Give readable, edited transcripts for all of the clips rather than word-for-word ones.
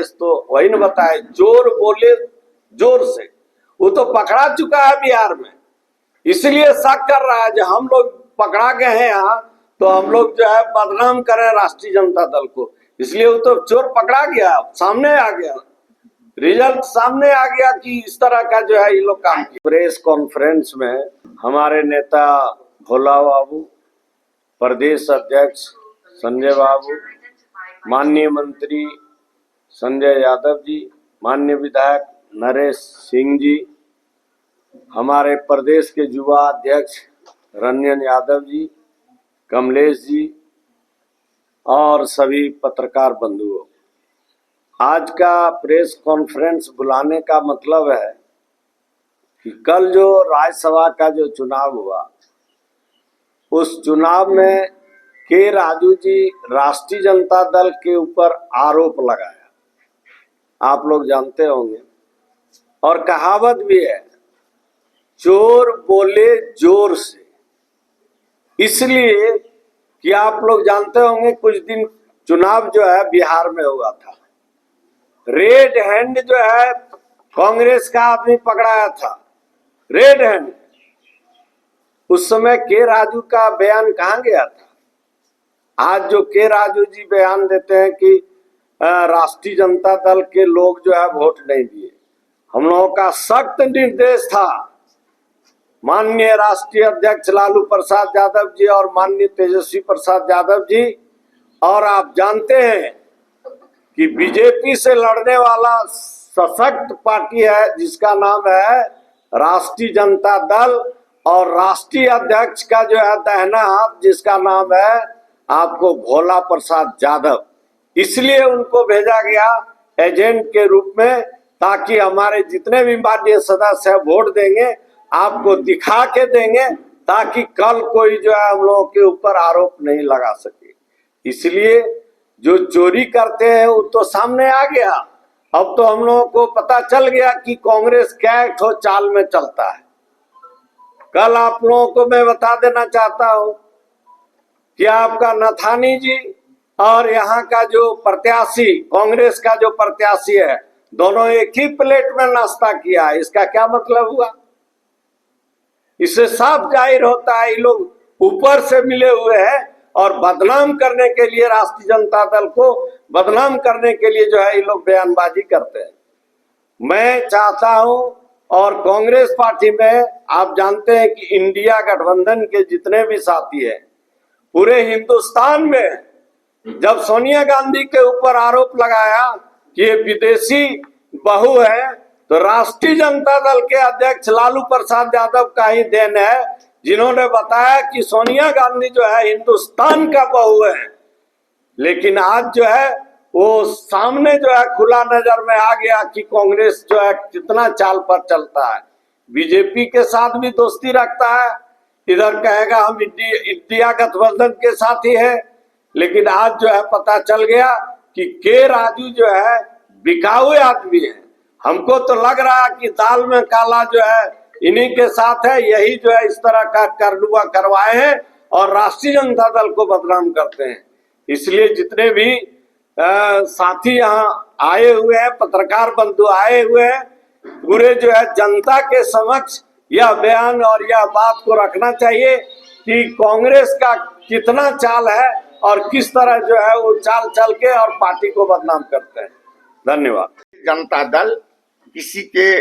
कांग्रेस तो वही न बताए, जोर बोले जोर से। वो तो पकड़ा चुका है बिहार में, इसलिए शक कर रहा है जो हम लोग पकड़ा गए हैं यहाँ, तो हम लोग जो है बदनाम करें राष्ट्रीय जनता दल को। इसलिए वो तो चोर पकड़ा गया, सामने आ गया, रिजल्ट सामने आ गया कि इस तरह का जो है ये लोग काम किया। प्रेस कॉन्फ्रेंस में हमारे नेता भोला बाबू, प्रदेश अध्यक्ष संजय बाबू, माननीय मंत्री संजय यादव जी, माननीय विधायक नरेश सिंह जी, हमारे प्रदेश के युवा अध्यक्ष रंजन यादव जी, कमलेश जी और सभी पत्रकार बंधुओं, आज का प्रेस कॉन्फ्रेंस बुलाने का मतलब है कि कल जो राज्यसभा का जो चुनाव हुआ, उस चुनाव में के राजू जी राष्ट्रीय जनता दल के ऊपर आरोप लगाया, आप लोग जानते होंगे। और कहावत भी है, चोर बोले जोर से। इसलिए कि आप लोग जानते होंगे कुछ दिन चुनाव जो है बिहार में हुआ था, रेड हैंड जो है कांग्रेस का आदमी पकड़ाया था, रेड हैंड। उस समय के राजू का बयान कहाँ गया था? आज जो के राजू जी बयान देते हैं कि राष्ट्रीय जनता दल के लोग जो है वोट नहीं दिए, हम लोगों का सख्त निर्देश था माननीय राष्ट्रीय अध्यक्ष लालू प्रसाद यादव जी और माननीय तेजस्वी प्रसाद यादव जी। और आप जानते हैं कि बीजेपी से लड़ने वाला सशक्त पार्टी है जिसका नाम है राष्ट्रीय जनता दल, और राष्ट्रीय अध्यक्ष का जो है दाहिना हाथ जिसका नाम है आपको भोला प्रसाद यादव। इसलिए उनको भेजा गया एजेंट के रूप में, ताकि हमारे जितने भी माननीय सदस्य वोट देंगे आपको दिखा के देंगे, ताकि कल कोई जो है हम लोगों के ऊपर आरोप नहीं लगा सके। इसलिए जो चोरी करते हैं वो तो सामने आ गया। अब तो हम लोगों को पता चल गया कि कांग्रेस क्या ठो चाल में चलता है। कल आप लोगों को मैं बता देना चाहता हूं कि आपका नथानी जी और यहाँ का जो प्रत्याशी, कांग्रेस का जो प्रत्याशी है, दोनों एक ही प्लेट में नाश्ता किया है। इसका क्या मतलब हुआ? इससे साफ जाहिर होता है ये लोग ऊपर से मिले हुए हैं और बदनाम करने के लिए, राष्ट्रीय जनता दल को बदनाम करने के लिए जो है ये लोग बयानबाजी करते हैं। मैं चाहता हूं, और कांग्रेस पार्टी में आप जानते हैं कि इंडिया गठबंधन के जितने भी साथी हैं पूरे हिंदुस्तान में, जब सोनिया गांधी के ऊपर आरोप लगाया कि ये विदेशी बहू है, तो राष्ट्रीय जनता दल के अध्यक्ष लालू प्रसाद यादव का ही देन है, जिन्होंने बताया कि सोनिया गांधी जो है हिंदुस्तान का बहू है। लेकिन आज जो है वो सामने जो है खुला नजर में आ गया कि कांग्रेस जो है कितना चाल पर चलता है, बीजेपी के साथ भी दोस्ती रखता है, इधर कहेगा हम इंडिया गठबंधन के साथ ही है। लेकिन आज जो है पता चल गया कि के राजू जो है बिकाऊ आदमी है। हमको तो लग रहा है कि दाल में काला जो है इन्हीं के साथ है, यही जो है इस तरह का करनुआ करवाए हैं और राष्ट्रीय जनता दल को बदनाम करते हैं। इसलिए जितने भी साथी यहाँ आए हुए हैं, पत्रकार बंधु आए हुए हैं, पूरे जो है जनता के समक्ष यह बयान और यह बात को रखना चाहिए कि कांग्रेस का कितना चाल है और किस तरह जो है वो चाल चल के और पार्टी को बदनाम करते हैं। धन्यवाद। जनता दल किसी के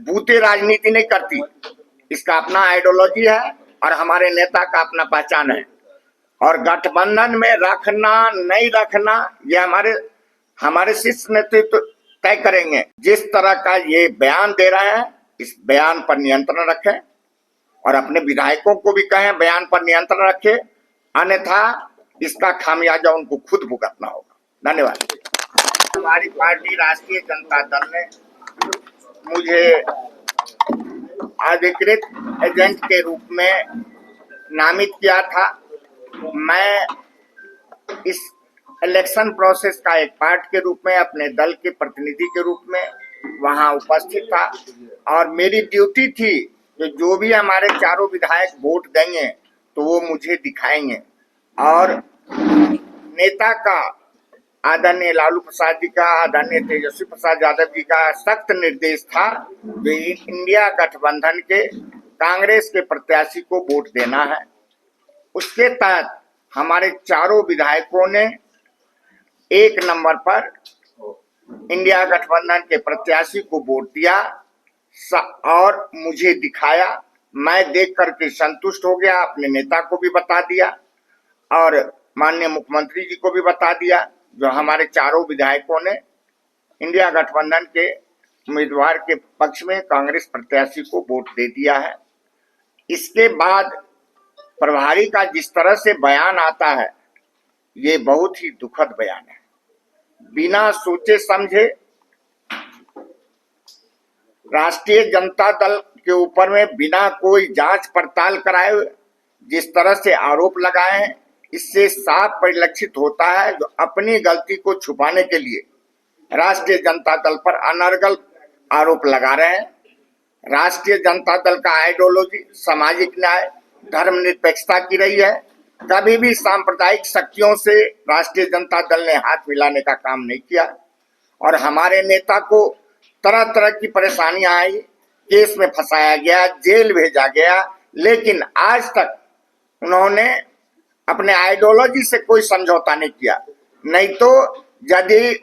बूते राजनीति नहीं करती, इसका अपना आइडियोलॉजी है और हमारे नेता का अपना पहचान है। और गठबंधन में रखना नहीं रखना ये हमारे शीर्ष नेतृत्व तय करेंगे। जिस तरह का ये बयान दे रहे हैं, इस बयान पर नियंत्रण रखें और अपने विधायकों को भी कहें बयान पर नियंत्रण रखें, अन्यथा इसका खामियाजा उनको खुद भुगतना होगा। धन्यवाद। हमारी पार्टी राष्ट्रीय जनता दल ने मुझे अधिकृत एजेंट के रूप में नामित किया था। मैं इस इलेक्शन प्रोसेस का एक पार्ट के रूप में, अपने दल के प्रतिनिधि के रूप में वहां उपस्थित था और मेरी ड्यूटी थी कि जो भी हमारे चारों विधायक वोट देंगे तो वो मुझे दिखाएंगे और नेता का आदरणीय लालू प्रसाद जी का, आदरणीय तेजस्वी प्रसाद यादव जी का सख्त निर्देश था जो इंडिया गठबंधन के कांग्रेस के प्रत्याशी को वोट देना है। उसके तहत हमारे चारों विधायकों ने एक नंबर पर इंडिया गठबंधन के प्रत्याशी को वोट दिया और मुझे दिखाया। मैं देख करके संतुष्ट हो गया, अपने नेता को भी बता दिया और माननीय मुख्यमंत्री जी को भी बता दिया। जो हमारे चारों विधायकों ने इंडिया गठबंधन के उम्मीदवार के पक्ष में कांग्रेस प्रत्याशी को वोट दे दिया है। इसके बाद प्रभारी का जिस तरह से बयान आता है, ये बहुत ही दुखद बयान है। बिना सोचे समझे राष्ट्रीय जनता दल के ऊपर में बिना कोई जांच पड़ताल कराए जिस तरह से आरोप लगाए हैं, इससे साफ परिलक्षित होता है जो अपनी गलती को छुपाने के लिए राष्ट्रीय जनता दल पर अनर्गल आरोप लगा रहे हैं। राष्ट्रीय जनता दल का आइडियोलॉजी सामाजिक न्याय, धर्मनिरपेक्षता की रही है। कभी भी सांप्रदायिक शक्तियों से राष्ट्रीय जनता दल ने हाथ मिलाने का काम नहीं किया और हमारे नेता को तरह तरह की परेशानियां आई, केस में फंसाया गया, जेल भेजा गया, लेकिन आज तक उन्होंने अपने आइडियोलॉजी से कोई समझौता नहीं किया। नहीं तो यदि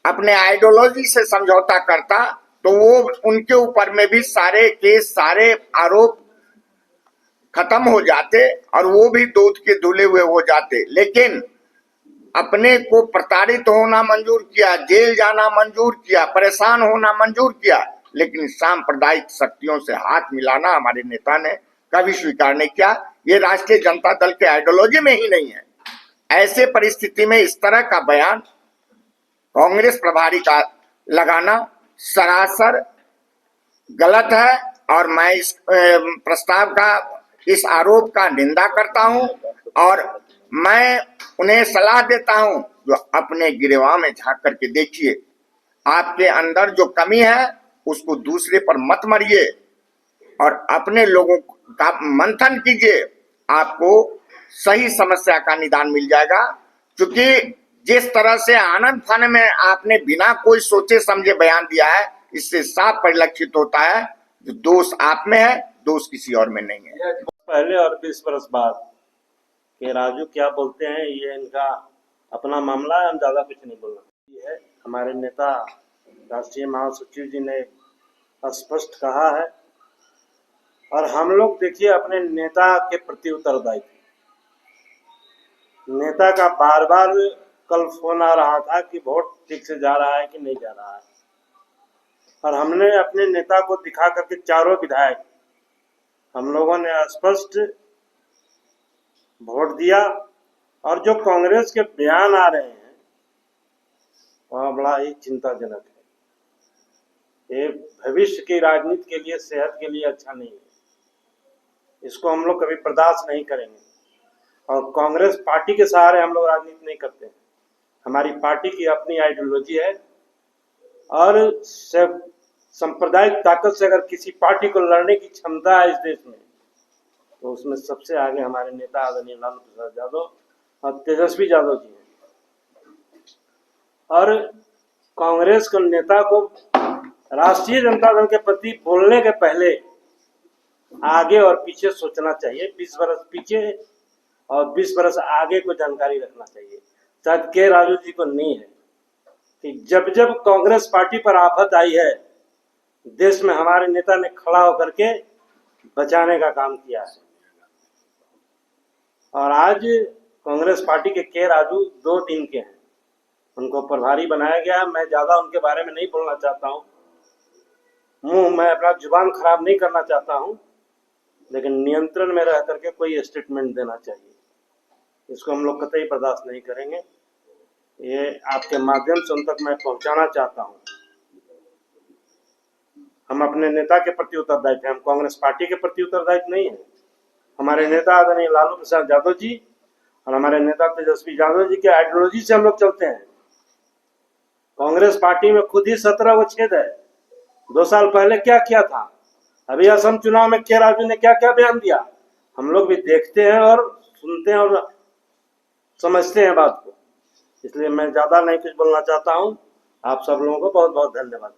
अपने आइडियोलॉजी से समझौता करता तो वो उनके ऊपर में भी सारे केस, सारे आरोप खत्म हो जाते और वो भी दूध के धुले हुए हो जाते। लेकिन अपने को प्रताड़ित होना मंजूर किया, जेल जाना मंजूर किया, परेशान होना मंजूर किया, लेकिन सांप्रदायिक शक्तियों से हाथ मिलाना हमारे नेता ने कभी स्वीकार नहीं किया। ये राष्ट्रीय जनता दल के आइडियोलॉजी में ही नहीं है। ऐसे परिस्थिति में इस तरह का बयान कांग्रेस प्रभारी का लगाना सरासर गलत है और मैं इस प्रस्ताव का, इस आरोप का निंदा करता हूं और मैं उन्हें सलाह देता हूं जो अपने गिरेबान में झांक करके देखिए। आपके अंदर जो कमी है उसको दूसरे पर मत मरिए और अपने लोगों का मंथन कीजिए, आपको सही समस्या का निदान मिल जाएगा। क्योंकि जिस तरह से आनंद फान में आपने बिना कोई सोचे समझे बयान दिया है, इससे साफ परिलक्षित होता है जो दोष आप में है, दोष किसी और में नहीं है। पहले और 20 बरस बाद के राजू क्या बोलते हैं, ये इनका अपना मामला है, हम ज्यादा कुछ नहीं बोलना। ये है हमारे नेता राष्ट्रीय महासचिव जी ने स्पष्ट कहा है और हम लोग देखिए अपने नेता के प्रति उत्तरदायी थे। नेता का बार बार कल फोन आ रहा था कि वोट ठीक से जा रहा है कि नहीं जा रहा है, और हमने अपने नेता को दिखा करके चारों विधायक हम लोगों ने स्पष्ट वोट दिया। और जो कांग्रेस के बयान आ रहे हैं वह बड़ा ही चिंताजनक है। ये भविष्य की राजनीति के लिए, सेहत के लिए अच्छा नहीं है। इसको हम लोग कभी बर्दाश्त नहीं करेंगे और कांग्रेस पार्टी के सहारे हम लोग राजनीति नहीं करते हैं। हमारी पार्टी की अपनी आइडियोलॉजी है और सांप्रदायिक ताकत से अगर किसी पार्टी को लड़ने की क्षमता है इस देश में, तो उसमें सबसे आगे हमारे नेता आदरणीय लालू प्रसाद यादव और तेजस्वी यादव जी हैं। और कांग्रेस के नेता को राष्ट्रीय जनता दल के प्रति बोलने के पहले आगे और पीछे सोचना चाहिए। 20 बरस पीछे और 20 बरस आगे को जानकारी रखना चाहिए। शायद के राजू जी को नहीं है कि जब जब कांग्रेस पार्टी पर आफत आई है, देश में हमारे नेता ने खड़ा होकर के बचाने का काम किया है। और आज कांग्रेस पार्टी के राजू 2 दिन के हैं, उनको प्रभारी बनाया गया है। मैं ज्यादा उनके बारे में नहीं बोलना चाहता हूँ, मैं अपना जुबान खराब नहीं करना चाहता हूँ, लेकिन नियंत्रण में रह करके कोई स्टेटमेंट देना चाहिए। इसको हम लोग कतई बर्दाश्त नहीं करेंगे। ये आपके माध्यम से उन तक मैं पहुंचाना चाहता हूं। हम अपने नेता के प्रति उत्तरदायी थे, हम कांग्रेस पार्टी के प्रति उत्तरदायी नहीं है। हमारे नेता आदरणीय लालू प्रसाद यादव जी और हमारे नेता तेजस्वी यादव जी के आइडियोलॉजी से हम लोग चलते हैं। कांग्रेस पार्टी में खुद ही 17 वो छेद है। 2 साल पहले क्या किया था, अभी असम चुनाव में के राजू ने क्या क्या बयान दिया, हम लोग भी देखते हैं और सुनते हैं और समझते हैं बात को। इसलिए मैं ज्यादा नहीं कुछ बोलना चाहता हूँ। आप सब लोगों को बहुत बहुत धन्यवाद।